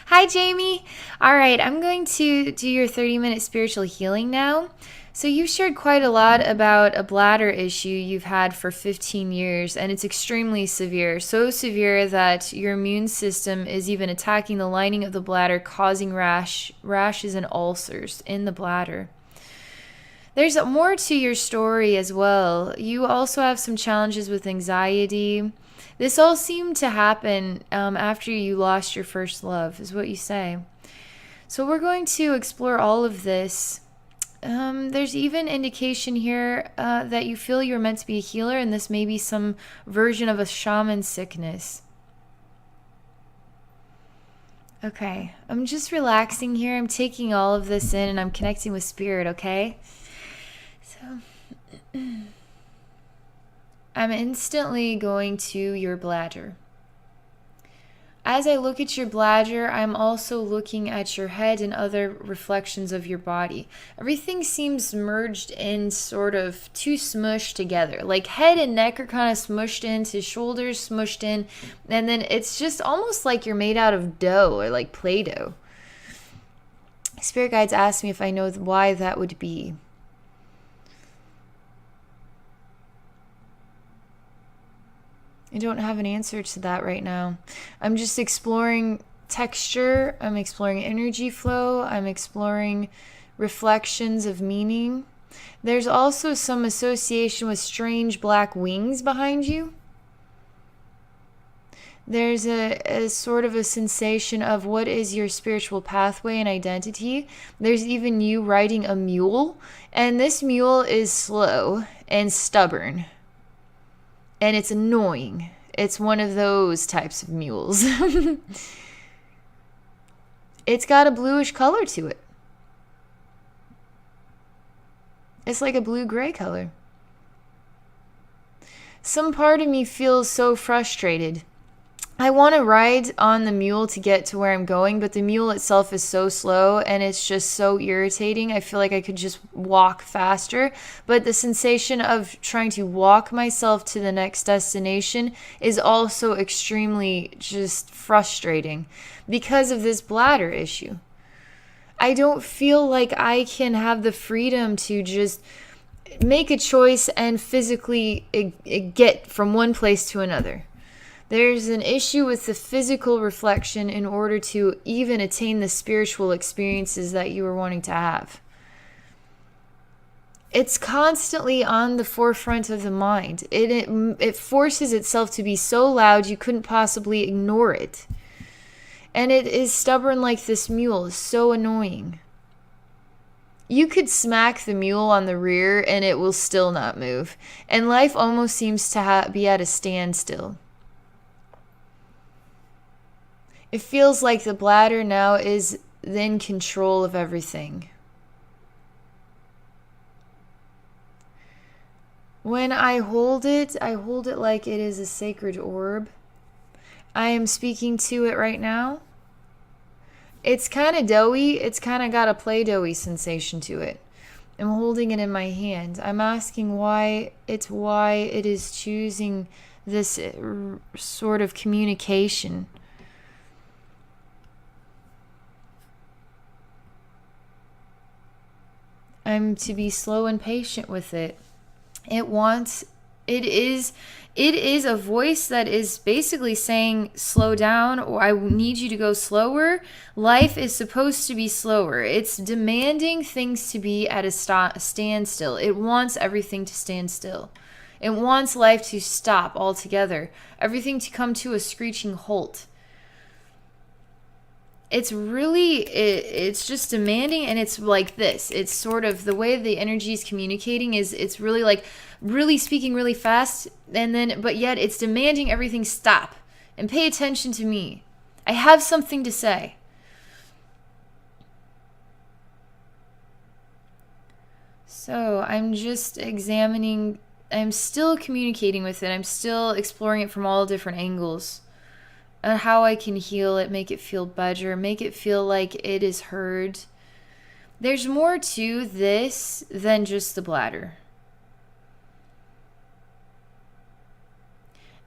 Hi, Jamie. All right, I'm going to do your 30-minute spiritual healing now. So, you've shared quite a lot about a bladder issue you've had for 15 years, and it's extremely severe. So severe that your immune system is even attacking the lining of the bladder, causing rashes, and ulcers in the bladder. There's more to your story as well. You also have some challenges with anxiety. This all seemed to happen after you lost your first love, is what you say. So, we're going to explore all of this. There's even indication here that you feel you're meant to be a healer, and this may be some version of a shaman sickness. Okay, I'm just relaxing here. I'm taking all of this in and I'm connecting with spirit, okay? So, I'm instantly going to your bladder. As I look at your bladder, I'm also looking at your head and other reflections of your body. Everything seems merged in, sort of too smushed together. Like head and neck are kind of smushed into, shoulders smushed in, and then it's just almost like you're made out of dough or like Play-Doh. Spirit guides ask me if I know why that would be. I don't have an answer to that right now. I'm just exploring texture, I'm exploring energy flow, I'm exploring reflections of meaning. There's also some association with strange black wings behind you. There's a sort of a sensation of what is your spiritual pathway and identity. There's even you riding a mule, and this mule is slow and stubborn. And it's annoying. It's one of those types of mules. It's got a bluish color to it. It's like a blue-gray color. Some part of me feels so frustrated. I want to ride on the mule to get to where I'm going, but the mule itself is so slow and it's just so irritating. I feel like I could just walk faster, but the sensation of trying to walk myself to the next destination is also extremely just frustrating because of this bladder issue. I don't feel like I can have the freedom to just make a choice and physically get from one place to another. There's an issue with the physical reflection in order to even attain the spiritual experiences that you are wanting to have. It's constantly on the forefront of the mind. It forces itself to be so loud you couldn't possibly ignore it. And it is stubborn like this mule. It's so annoying. You could smack the mule on the rear and it will still not move. And life almost seems to be at a standstill. It feels like the bladder now is in control of everything. When I hold it like it is a sacred orb. I am speaking to it right now. It's kind of doughy. It's kind of got a Play-Doh-y sensation to it. I'm holding it in my hand. I'm asking why it is choosing this sort of communication. I'm to be slow and patient with it. It is a voice that is basically saying slow down, or I need you to go slower. Life is supposed to be slower. It's demanding things to be at a standstill. It wants everything to stand still. It wants life to stop altogether. Everything to come to a screeching halt. It's just demanding, and it's like this. It's sort of the way the energy is communicating is it's really like really speaking really fast, and then but yet it's demanding everything stop and pay attention to me. I have something to say. So I'm just examining, I'm still communicating with it. I'm still exploring it from all different angles. How I can heal it, make it feel better, make it feel like it is heard. There's more to this than just the bladder.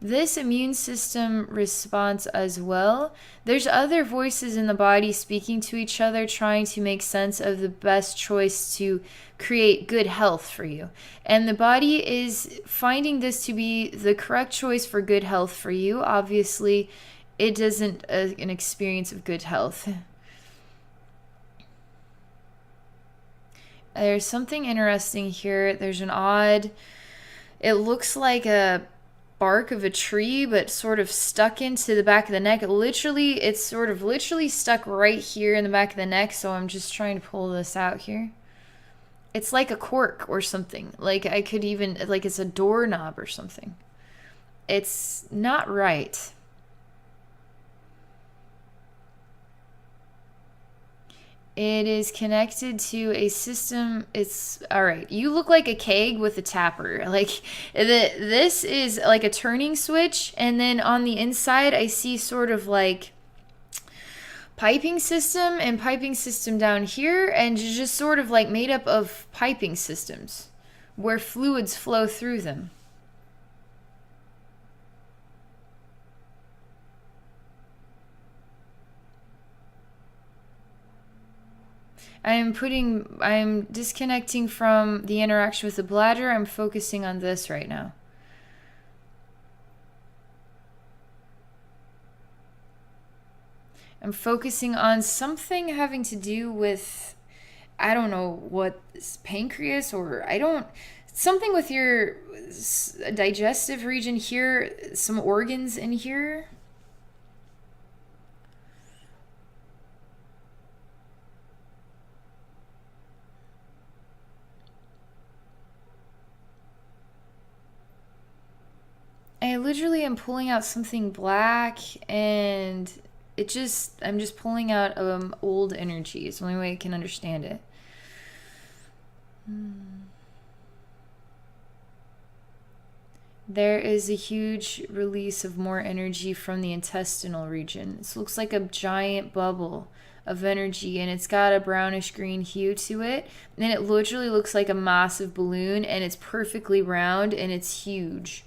This immune system response as well. There's other voices in the body speaking to each other, trying to make sense of the best choice to create good health for you. And the body is finding this to be the correct choice for good health for you. Obviously, it isn't an experience of good health. There's something interesting here. There's an odd, it looks like a bark of a tree, but sort of stuck into the back of the neck. It's sort of literally stuck right here in the back of the neck. So I'm just trying to pull this out here. It's like a cork or something. Like I could even, like it's a doorknob or something. It's not right. It is connected to a system. It's all right. You look like a keg with a tapper. Like this is like a turning switch, and then on the inside, I see sort of like piping system and piping system down here, and just sort of like made up of piping systems where fluids flow through them. I'm disconnecting from the interaction with the bladder. I'm focusing on this right now. I'm focusing on something having to do with, I don't know what, pancreas, or something with your digestive region here, some organs in here. I literally am pulling out something black, and I'm just pulling out old energy. It's the only way I can understand it. There is a huge release of more energy from the intestinal region. This looks like a giant bubble of energy, and it's got a brownish green hue to it. And it literally looks like a massive balloon, and it's perfectly round, and it's huge.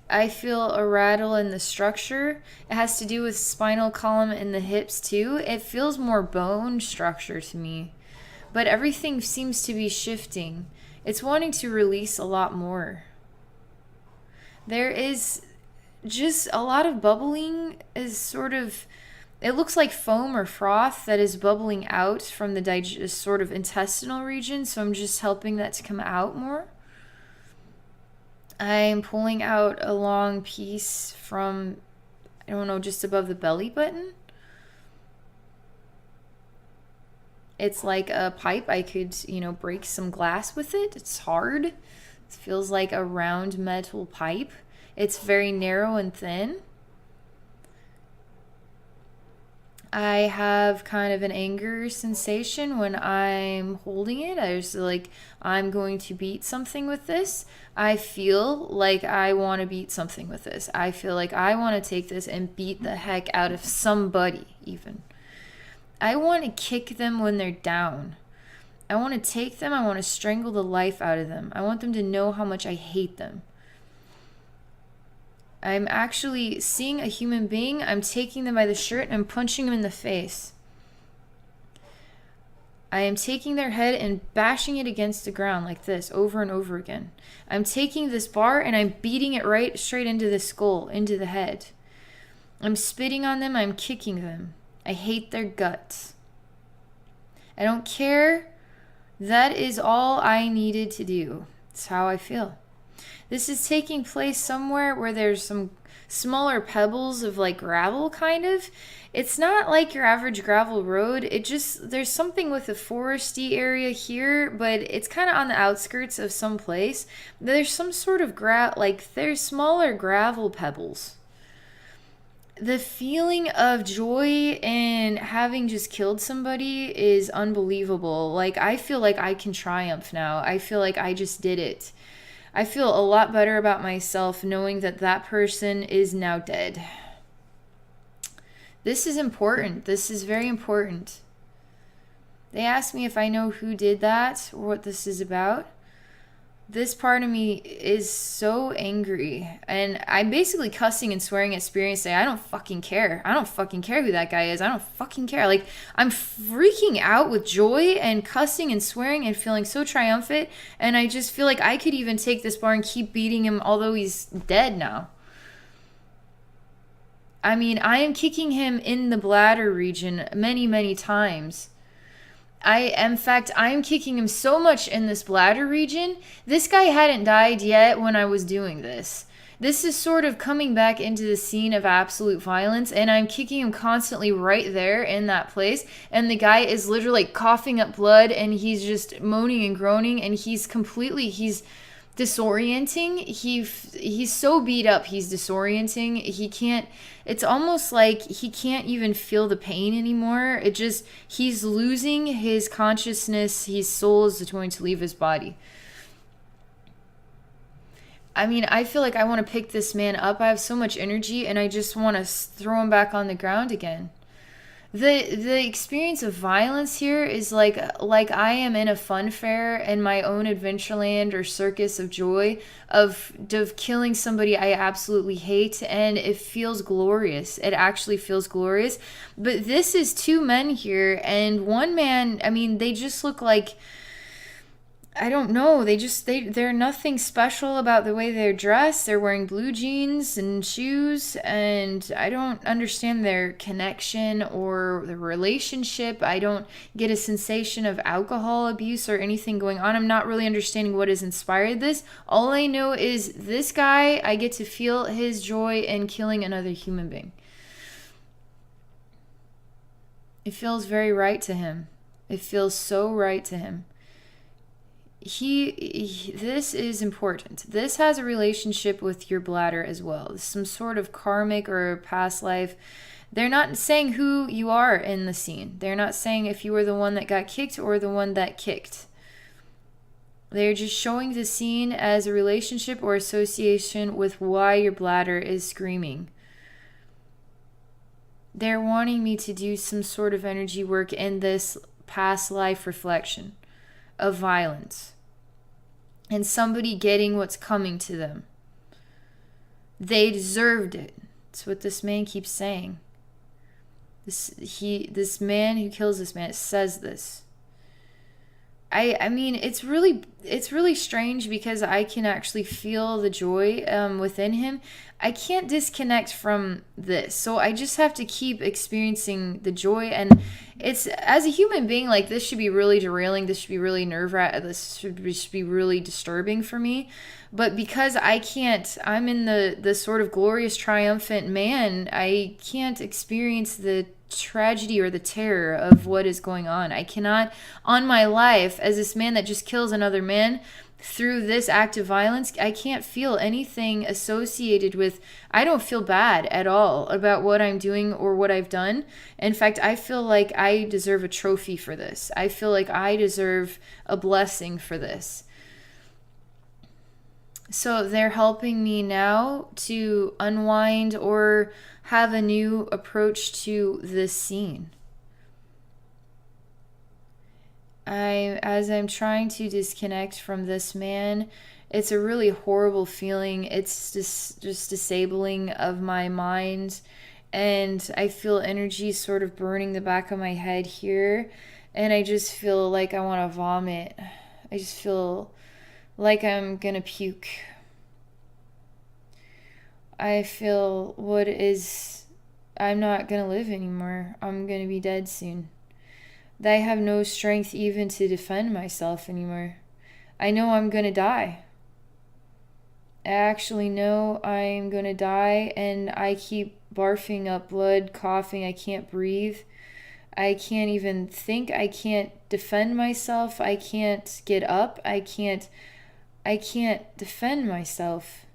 I feel a rattle in the structure. It has to do with spinal column and the hips too. It feels more bone structure to me. But everything seems to be shifting. It's wanting to release a lot more. There is just a lot of bubbling, is sort of, it looks like foam or froth that is bubbling out from the sort of intestinal region. So I'm just helping that to come out more. I'm pulling out a long piece from, I don't know, just above the belly button. It's like a pipe. I could, break some glass with it. It's hard. It feels like a round metal pipe. It's very narrow and thin. I have kind of an anger sensation when I'm holding it. I was like, I'm going to beat something with this. I feel like I want to beat something with this. I feel like I want to take this and beat the heck out of somebody, even. I want to kick them when they're down. I want to take them. I want to strangle the life out of them. I want them to know how much I hate them. I'm actually seeing a human being. I'm taking them by the shirt and I'm punching them in the face. I am taking their head and bashing it against the ground like this over and over again. I'm taking this bar and I'm beating it right straight into the skull, into the head. I'm spitting on them. I'm kicking them. I hate their guts. I don't care. That is all I needed to do. It's how I feel. This is taking place somewhere where there's some smaller pebbles of like gravel, kind of. It's not like your average gravel road. There's something with a foresty area here, but it's kind of on the outskirts of some place. There's some sort of there's smaller gravel pebbles. The feeling of joy in having just killed somebody is unbelievable. Like, I feel like I can triumph now. I feel like I just did it. I feel a lot better about myself knowing that that person is now dead. This is important. This is very important. They asked me if I know who did that or what this is about. This part of me is so angry, and I'm basically cussing and swearing at Spirit and say, I don't fucking care. I don't fucking care who that guy is. I don't fucking care. Like, I'm freaking out with joy and cussing and swearing and feeling so triumphant, and I just feel like I could even take this bar and keep beating him, although he's dead now. I mean, I am kicking him in the bladder region many, many times. In fact, I'm kicking him so much in this bladder region. This guy hadn't died yet when I was doing this. This is sort of coming back into the scene of absolute violence, and I'm kicking him constantly right there in that place. And the guy is literally like coughing up blood, and he's just moaning and groaning, and he's disorienting. He's so beat up, he's disorienting. He can't, it's almost like he can't even feel the pain anymore. It just, he's losing his consciousness. His soul is going to leave his body. I mean, I feel like I want to pick this man up. I have so much energy, and I just want to throw him back on the ground again. The experience of violence here is like I am in a fun fair in my own adventureland or circus of joy of killing somebody I absolutely hate, and it feels glorious. It actually feels glorious. But this is two men here, and one man, I mean, they just look like, I don't know. They're nothing special about the way they're dressed. They're wearing blue jeans and shoes, and I don't understand their connection or the relationship. I don't get a sensation of alcohol abuse or anything going on. I'm not really understanding what has inspired this. All I know is this guy, I get to feel his joy in killing another human being. It feels very right to him. It feels so right to him. This is important. This has a relationship with your bladder as well. Some sort of karmic or past life. They're not saying who you are in the scene. They're not saying if you were the one that got kicked or the one that kicked. They're just showing the scene as a relationship or association with why your bladder is screaming. They're wanting me to do some sort of energy work in this past life reflection of violence and somebody getting what's coming to them. They deserved it. That's what this man keeps saying. This man who kills this man says this. I mean, it's really strange because I can actually feel the joy within him. I can't disconnect from this, so I just have to keep experiencing the joy. And it's, as a human being, like, this should be really derailing. This should be really this should just be really disturbing for me. But because I can't, I'm in the sort of glorious, triumphant man. I can't experience the tragedy or the terror of what is going on. I cannot, on my life, as this man that just kills another man through this act of violence, I can't feel anything associated with, I don't feel bad at all about what I'm doing or what I've done. In fact, I feel like I deserve a trophy for this. I feel like I deserve a blessing for this. So they're helping me now to unwind or have a new approach to this scene. As I'm trying to disconnect from this man, it's a really horrible feeling. It's just disabling of my mind, and I feel energy sort of burning the back of my head here, and I just feel like I want to vomit. I just feel like I'm gonna puke. I feel I'm not gonna live anymore. I'm gonna be dead soon. That I have no strength even to defend myself anymore. I know I'm gonna die. I actually know I'm gonna die, and I keep barfing up blood, coughing. I can't breathe. I can't even think. I can't defend myself. I can't get up. I can't defend myself.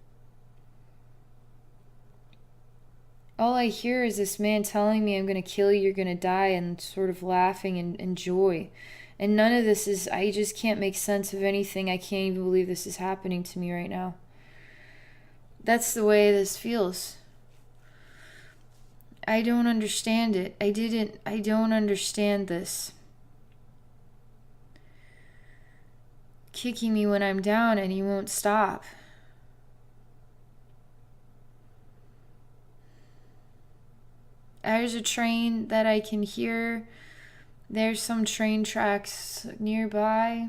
All I hear is this man telling me, I'm going to kill you, you're going to die, and sort of laughing in joy. And none of this is, I just can't make sense of anything. I can't even believe this is happening to me right now. That's the way this feels. I don't understand it. I don't understand this. kicking me when I'm down and he won't stop. There's a train that I can hear. There's some train tracks nearby.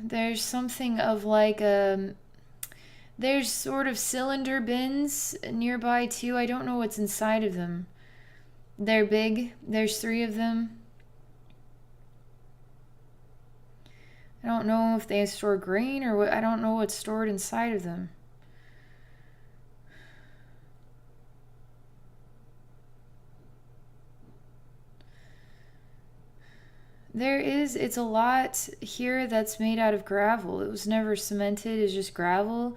There's something of like there's sort of cylinder bins nearby too. I don't know what's inside of them. They're big. There's 3 of them. I don't know if they store grain or what. I don't know what's stored inside of them. It's a lot here that's made out of gravel. It was never cemented, it's just gravel.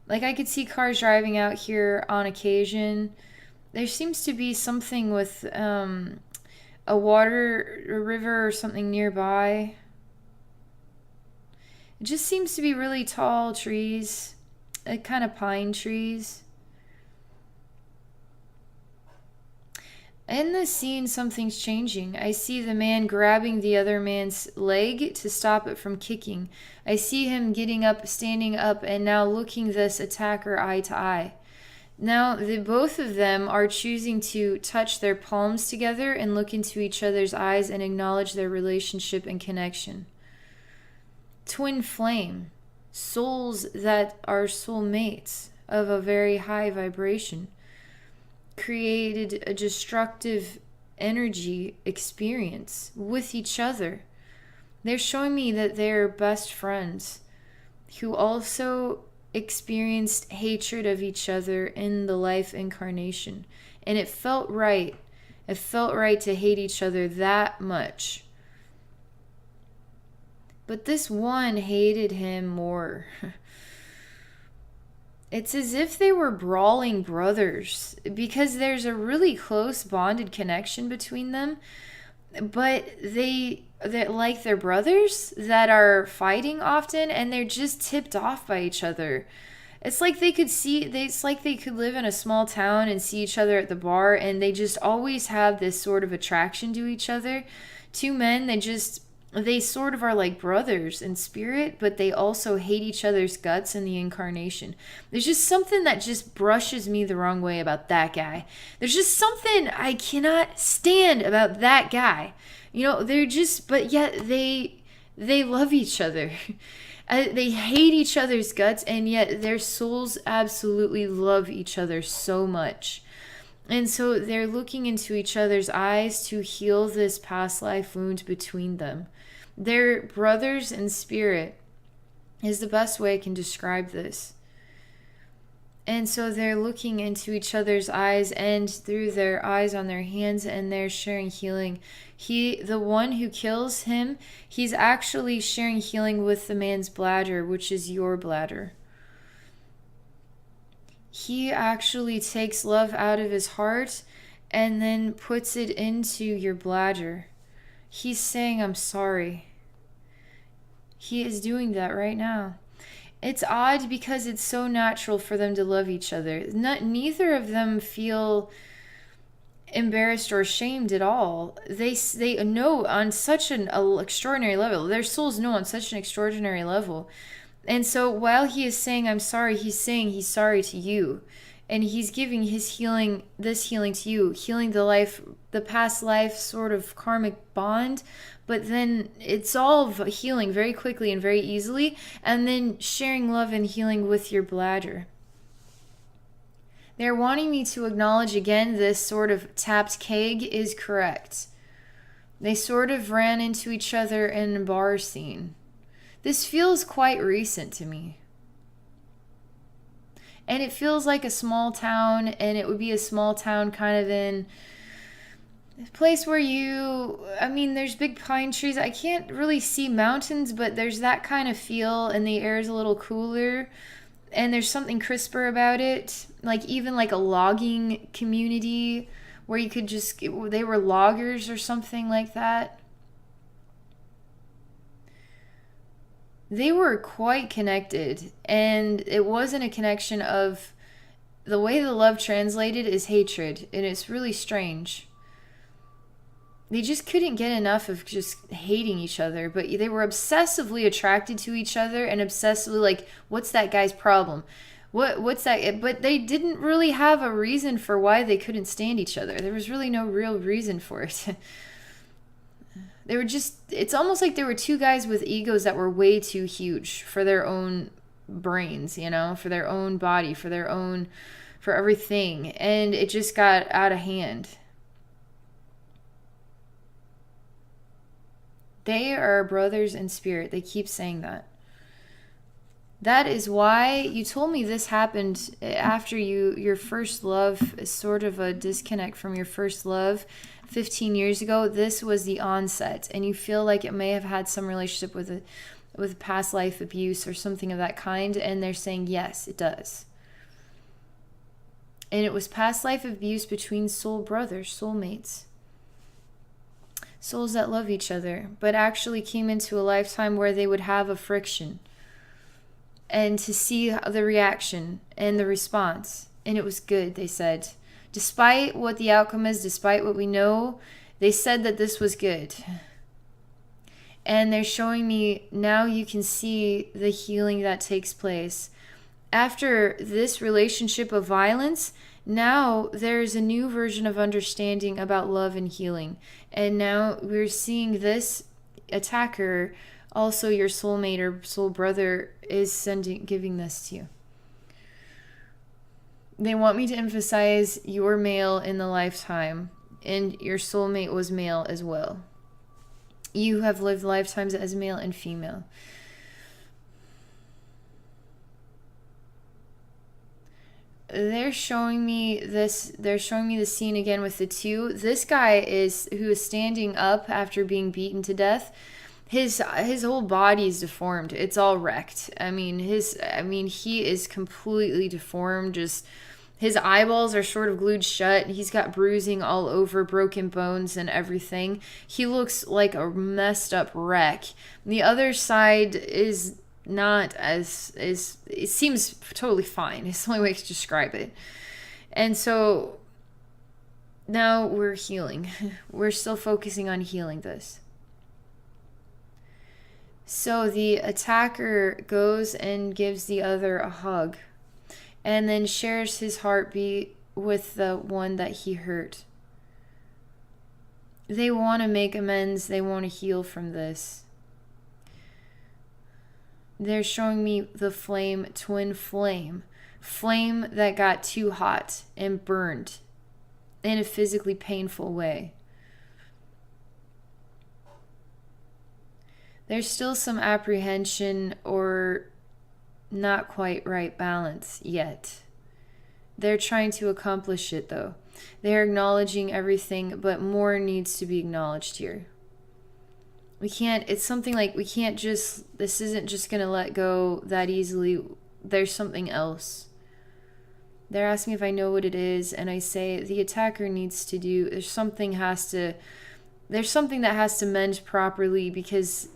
Like I could see cars driving out here on occasion. There seems to be something with a river or something nearby. It just seems to be really tall trees, kind of pine trees. In the scene, something's changing. I see the man grabbing the other man's leg to stop it from kicking. I see him getting up, standing up, and now looking this attacker eye to eye. Now, both of them are choosing to touch their palms together and look into each other's eyes and acknowledge their relationship and connection. Twin flame, souls that are soulmates of a very high vibration, created a destructive energy experience with each other. They're showing me that they're best friends who also experienced hatred of each other in the life incarnation. And it felt right. It felt right to hate each other that much. But this one hated him more. It's as if they were brawling brothers because there's a really close bonded connection between them, but they're like they're brothers that are fighting often and they're just tipped off by each other. It's like it's like they could live in a small town and see each other at the bar, and they just always have this sort of attraction to each other. 2 men, they sort of are like brothers in spirit, but they also hate each other's guts in the incarnation. There's just something that just brushes me the wrong way about that guy. There's just something I cannot stand about that guy. They're just, but yet they love each other. They hate each other's guts, and yet their souls absolutely love each other so much. And so they're looking into each other's eyes to heal this past life wound between them. They're brothers in spirit is the best way I can describe this. And so they're looking into each other's eyes and through their eyes on their hands, and they're sharing healing. The one who kills him, he's actually sharing healing with the man's bladder, which is your bladder. He actually takes love out of his heart and then puts it into your bladder. He's saying, I'm sorry. He is doing that right now. It's odd because it's so natural for them to love each other. Neither of them feel embarrassed or ashamed at all. They know on such an extraordinary level. Their souls know on such an extraordinary level. And so while he is saying, I'm sorry, he's saying he's sorry to you. And he's giving this healing to you, healing the past life sort of karmic bond. But then it's all healing very quickly and very easily. And then sharing love and healing with your bladder. They're wanting me to acknowledge again this sort of tapped keg is correct. They sort of ran into each other in a bar scene. This feels quite recent to me. And it feels like a small town, and it would be a small town kind of in a place where there's big pine trees. I can't really see mountains, but there's that kind of feel, and the air is a little cooler, and there's something crisper about it. Like even like a logging community where they were loggers or something like that. They were quite connected, and it wasn't a connection of the way the love translated is hatred, and it's really strange. they just couldn't get enough of just hating each other, but they were obsessively attracted to each other and obsessively like, what's that guy's problem? What's that? But they didn't really have a reason for why they couldn't stand each other. There was really no real reason for it. They were just, it's almost like there were two guys with egos that were way too huge for their own brains, you know, for their own body, for their own, for everything. And it just got out of hand. They are brothers in spirit. They keep saying that. That is why you told me this happened after your first love, sort of a disconnect from your first love 15 years ago. This was the onset, and you feel like it may have had some relationship with past life abuse or something of that kind, and they're saying yes, it does. And it was past life abuse between soul brothers, soulmates. Souls that love each other, but actually came into a lifetime where they would have a friction. And to see the reaction and the response. And it was good, they said. Despite what the outcome is, despite what we know, they said that this was good. And they're showing me now you can see the healing that takes place. After this relationship of violence, now there's a new version of understanding about love and healing. And now we're seeing this attacker, also your soulmate or soul brother, is giving this to you. They want me to emphasize you're male in the lifetime, and your soulmate was male as well. You have lived lifetimes as male and female. They're showing me this. They're showing me the scene again with the two. This guy who is standing up after being beaten to death. His whole body is deformed. It's all wrecked. He is completely deformed. Just his eyeballs are sort of glued shut. He's got bruising all over, broken bones and everything. He looks like a messed up wreck. The other side is not it seems totally fine. It's the only way to describe it. And so now we're healing. We're still focusing on healing this. So the attacker goes and gives the other a hug and then shares his heartbeat with the one that he hurt. They want to make amends. They want to heal from this. They're showing me the flame, twin flame that got too hot and burned in a physically painful way. There's still some apprehension or not quite right balance yet. They're trying to accomplish it though. They're acknowledging everything, but more needs to be acknowledged here. It's something like this isn't just going to let go that easily. There's something else. They're asking if I know what it is, and I say the attacker needs to do, there's something that has to mend properly because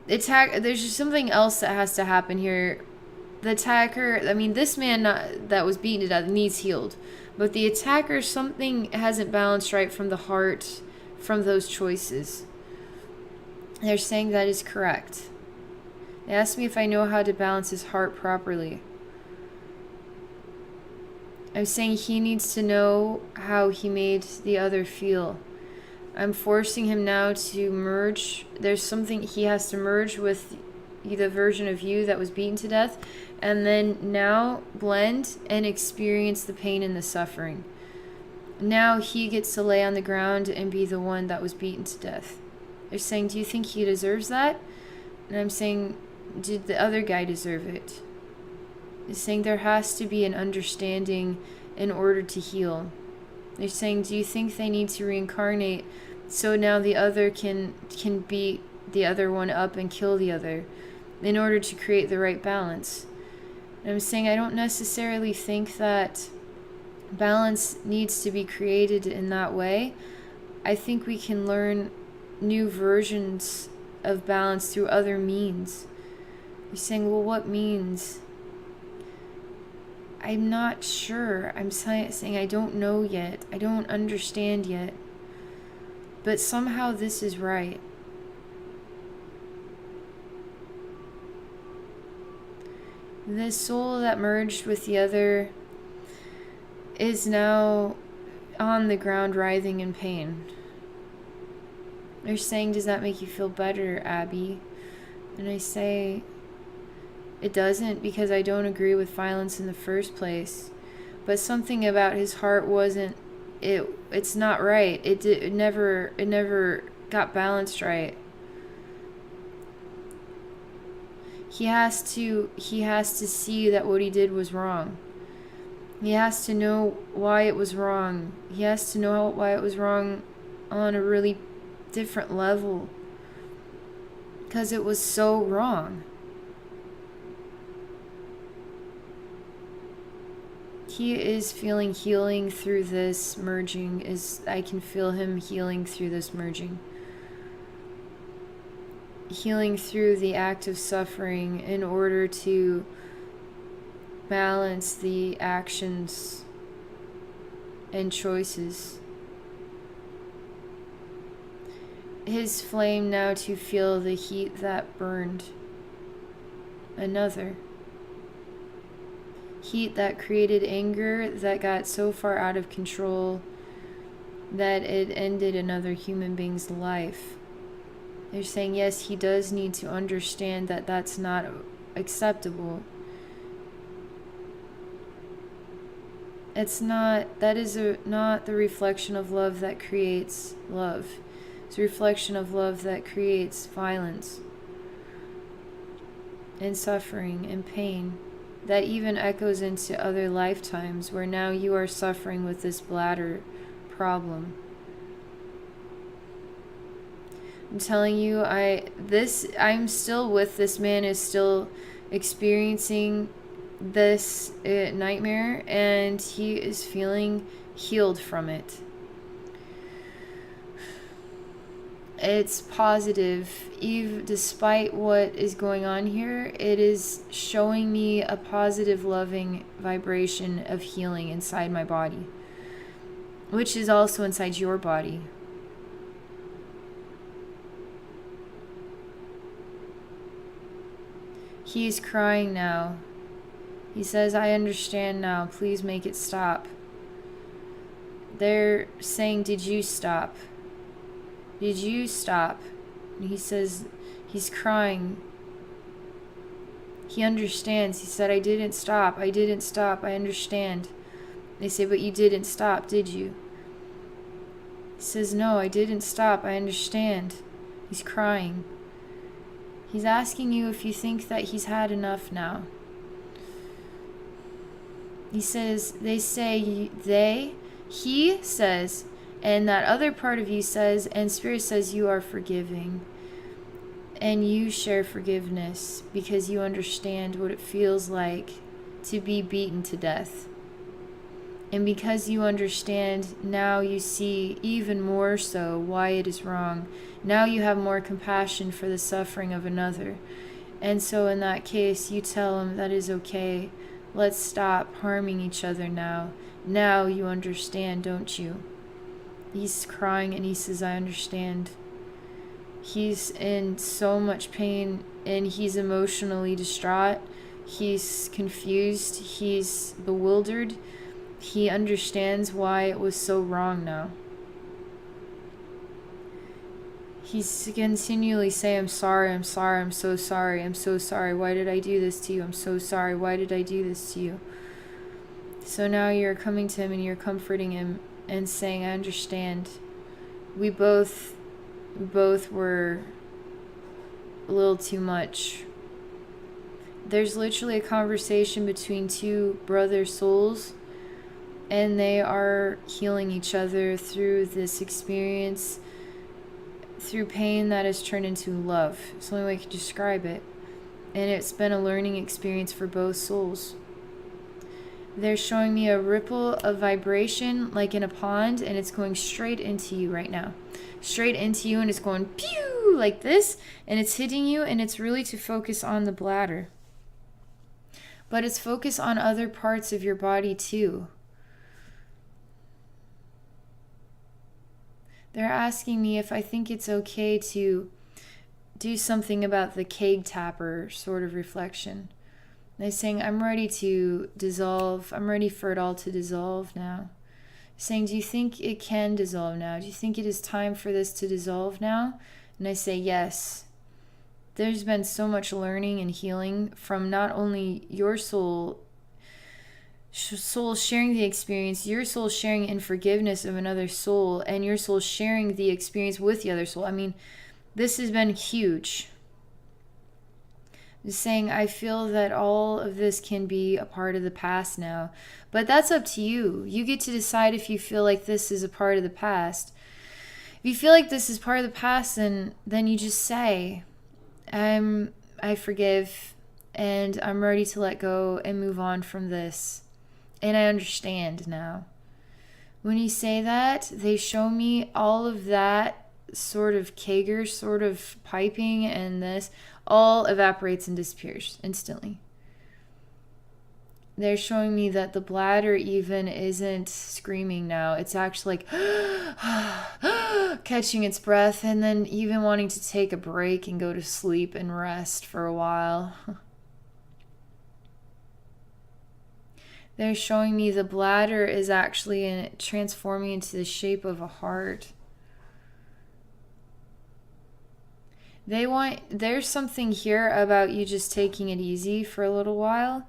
there's just something else that has to happen here. The attacker, this man that was beaten to death needs healed. But the attacker, something hasn't balanced right from the heart, from those choices. They're saying that is correct. They asked me if I know how to balance his heart properly. I'm saying he needs to know how he made the other feel. I'm forcing him now to merge. There's something he has to merge with the version of you that was beaten to death, and then now blend and experience the pain and the suffering. Now he gets to lay on the ground and be the one that was beaten to death. They're saying, do you think he deserves that? And I'm saying, did the other guy deserve it? They're saying there has to be an understanding in order to heal. They're saying, do you think they need to reincarnate so now the other can beat the other one up and kill the other in order to create the right balance? And I'm saying I don't necessarily think that balance needs to be created in that way. I think we can learn new versions of balance through other means. You're saying, well, what means? I'm not sure. I'm saying I don't know yet. I don't understand yet. But somehow this is right. This soul that merged with the other is now on the ground writhing in pain. They're saying, does that make you feel better, Abby? And I say, it doesn't, because I don't agree with violence in the first place. But something about his heart wasn't, it's not right. It never got balanced right. He has to see that what he did was wrong. He has to know why it was wrong. He has to know why it was wrong on a really different level. Because it was so wrong. He is feeling healing through this merging. I can feel him healing through this merging. Healing through the act of suffering in order to balance the actions and choices. His flame now to feel the heat that burned another. Heat that created anger that got so far out of control that it ended another human being's life. They're saying, yes, he does need to understand that that's not acceptable. That is not the reflection of love that creates love. It's a reflection of love that creates violence and suffering and pain that even echoes into other lifetimes where now you are suffering with this bladder problem. I'm telling you, I'm still with this man, is still experiencing this nightmare, and he is feeling healed from it. It's positive. Eve, despite what is going on here, it is showing me a positive, loving vibration of healing inside my body, which is also inside your body. He's crying now. He says, I understand now. Please make it stop. They're saying, did you stop? Did you stop? And he says, he's crying. He understands. He said, I didn't stop. I didn't stop. I understand. They say, but you didn't stop, did you? He says, no, I didn't stop. I understand. He's crying. He's asking you if you think that he's had enough now. He says, he says, and that other part of you says, and Spirit says you are forgiving. And you share forgiveness because you understand what it feels like to be beaten to death. And because you understand, now you see even more so why it is wrong. Now you have more compassion for the suffering of another. And so in that case, you tell him that is okay. Let's stop harming each other now. Now you understand, don't you? He's crying and he says, I understand. He's in so much pain and he's emotionally distraught. He's confused. He's bewildered. He understands why it was so wrong now. He's continually saying, I'm sorry, I'm sorry, I'm so sorry, I'm so sorry. Why did I do this to you? I'm so sorry. Why did I do this to you? So now you're coming to him and you're comforting him and saying, I understand. We both were a little too much. There's literally a conversation between two brother souls, and they are healing each other through this experience, through pain that has turned into love. It's the only way I can describe it. And it's been a learning experience for both souls. They're showing me a ripple of vibration like in a pond, and it's going straight into you right now. Straight into you, and it's going pew like this, and it's hitting you, and it's really to focus on the bladder. But it's focus on other parts of your body too. They're asking me if I think it's okay to do something about the keg tapper sort of reflection. They're saying, I'm ready to dissolve. I'm ready for it all to dissolve now. Saying, do you think it can dissolve now? Do you think it is time for this to dissolve now? And I say, yes. There's been so much learning and healing from not only your soul sharing the experience, your soul sharing in forgiveness of another soul, and your soul sharing the experience with the other soul. I mean, this has been huge. Just saying, I feel that all of this can be a part of the past now. But that's up to you. You get to decide if you feel like this is a part of the past. If you feel like this is part of the past, then you just say, I forgive, and I'm ready to let go and move on from this. And I understand now. When you say that, they show me all of that sort of kegger, sort of piping, and this all evaporates and disappears instantly. They're showing me that the bladder even isn't screaming now. It's actually like catching its breath and then even wanting to take a break and go to sleep and rest for a while. They're showing me the bladder is actually transforming into the shape of a heart. There's something here about you just taking it easy for a little while.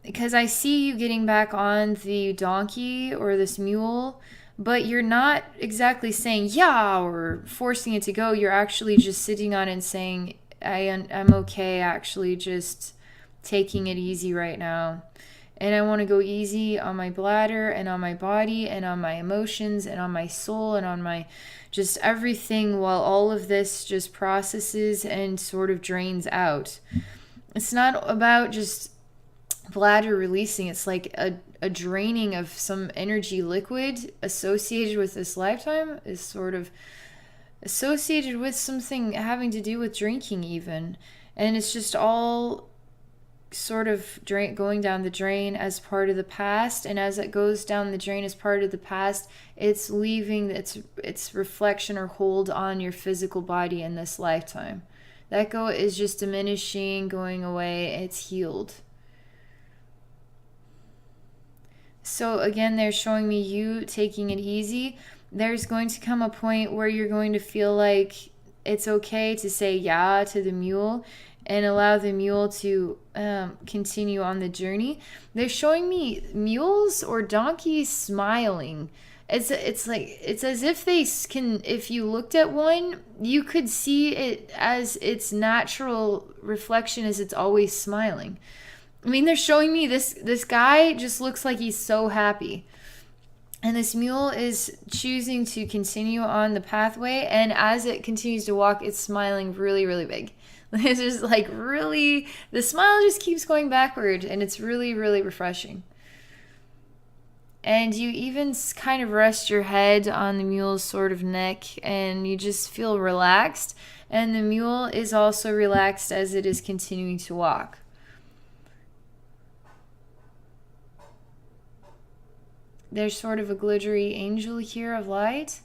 Because I see you getting back on the donkey or this mule, but you're not exactly saying, yeah, or forcing it to go. You're actually just sitting on it and saying, I'm okay, actually just taking it easy right now. And I want to go easy on my bladder and on my body and on my emotions and on my soul and on my just everything while all of this just processes and sort of drains out. It's not about just bladder releasing. It's like a draining of some energy liquid associated with this lifetime is sort of associated with something having to do with drinking even. And it's just all sort of going down the drain as part of the past, and as it goes down the drain as part of the past, it's leaving its reflection or hold on your physical body in this lifetime. That go is just diminishing, going away, it's healed. So again, they're showing me you taking it easy. There's going to come a point where you're going to feel like it's okay to say yeah to the mule and allow the mule to continue on the journey. They're showing me mules or donkeys smiling. It's as if they can, if you looked at one, you could see it as its natural reflection as it's always smiling. I mean, they're showing me this guy just looks like he's so happy. And this mule is choosing to continue on the pathway, and as it continues to walk, it's smiling really, really big. It's just like really, the smile just keeps going backward, and it's really, really refreshing. And you even kind of rest your head on the mule's sort of neck, and you just feel relaxed. And the mule is also relaxed as it is continuing to walk. There's sort of a glittery angel here of light.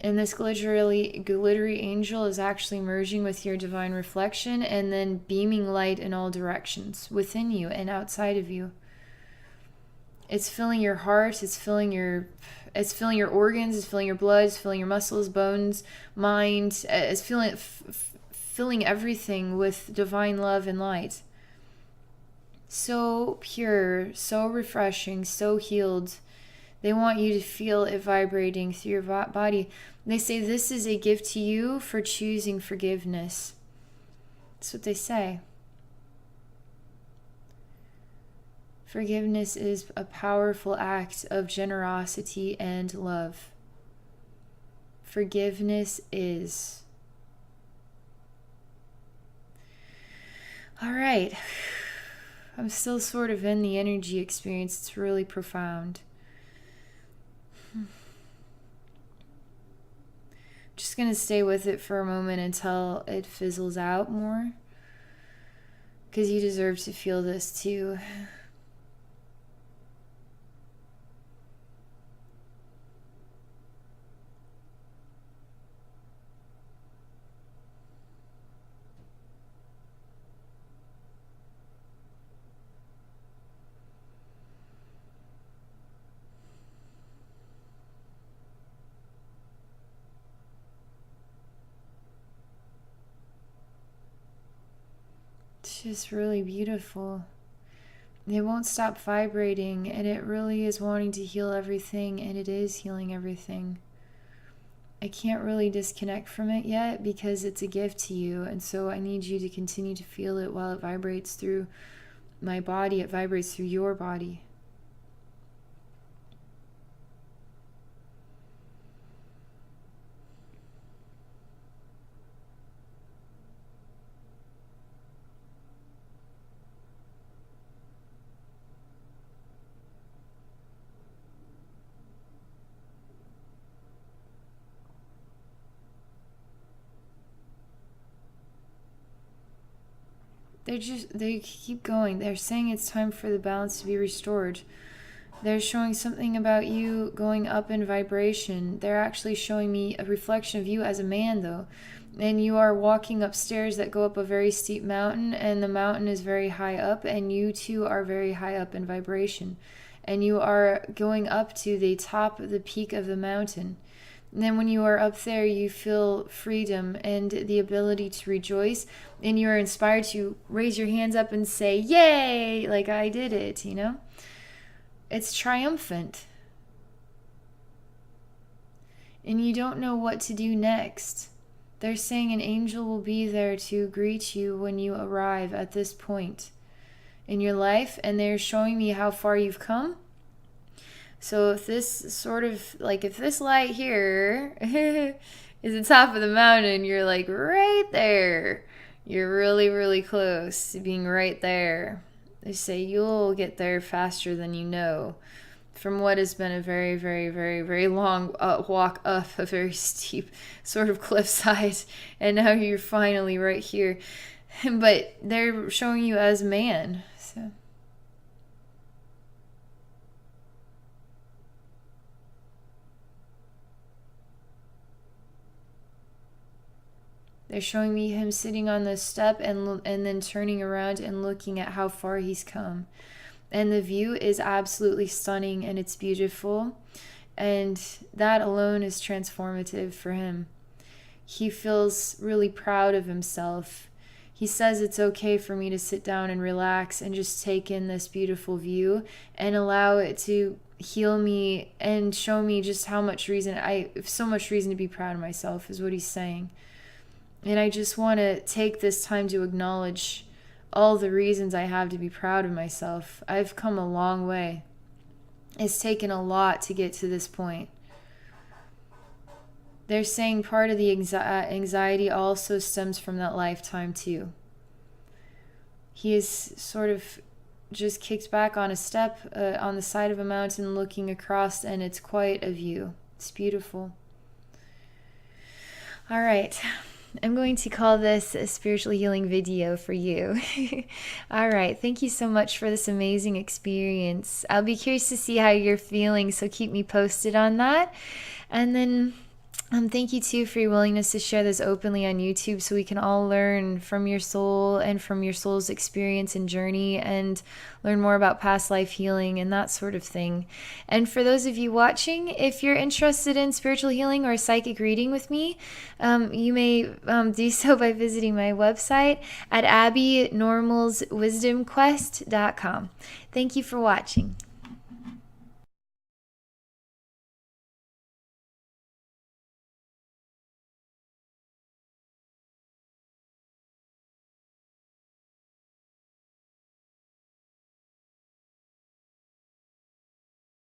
And this glittery angel is actually merging with your divine reflection and then beaming light in all directions within you and outside of you. It's filling your heart, it's filling your organs, it's filling your blood, it's filling your muscles, bones, mind, it's filling everything with divine love and light. So pure, so refreshing, so healed. They want you to feel it vibrating through your body. They say this is a gift to you for choosing forgiveness. That's what they say. Forgiveness is a powerful act of generosity and love. Forgiveness is. All right. I'm still sort of in the energy experience. It's really profound. Just going to stay with it for a moment until it fizzles out more. Because you deserve to feel this too. just really beautiful. It won't stop vibrating, and it really is wanting to heal everything, and it is healing everything. I can't really disconnect from it yet because it's a gift to you, and so I need you to continue to feel it while it vibrates through my body. It vibrates through your body. They keep going. They're saying it's time for the balance to be restored. They're showing something about you going up in vibration. They're actually showing me a reflection of you as a man, though. And you are walking up stairs that go up a very steep mountain, and the mountain is very high up, and you too are very high up in vibration. And you are going up to the top of the peak of the mountain. And then when you are up there, you feel freedom and the ability to rejoice, and you are inspired to raise your hands up and say, "Yay!" Like I did it, you know? It's triumphant. And you don't know what to do next. They're saying an angel will be there to greet you when you arrive at this point in your life, and they're showing me how far you've come. So if this if this light here is the top of the mountain, you're like right there. You're really, really close to being right there. They say you'll get there faster than you know, from what has been a very, very, very, very long walk up a very steep sort of cliffside, and now you're finally right here. But they're showing you as man, so... They're showing me him sitting on the step and then turning around and looking at how far he's come. And the view is absolutely stunning, and it's beautiful. And that alone is transformative for him. He feels really proud of himself. He says it's okay for me to sit down and relax and just take in this beautiful view and allow it to heal me and show me just how much reason so much reason to be proud of myself is what he's saying. And I just want to take this time to acknowledge all the reasons I have to be proud of myself. I've come a long way. It's taken a lot to get to this point. They're saying part of the anxiety also stems from that lifetime too. He is sort of just kicked back on a step on the side of a mountain looking across, and it's quite a view. It's beautiful. All right. I'm going to call this a spiritual healing video for you. All right. Thank you so much for this amazing experience. I'll be curious to see how you're feeling, so keep me posted on that. And then thank you too for your willingness to share this openly on YouTube, so we can all learn from your soul and from your soul's experience and journey, and learn more about past life healing and that sort of thing. And for those of you watching, if you're interested in spiritual healing or a psychic reading with me, you may do so by visiting my website at abbynormalswisdomquest.com. Thank you for watching.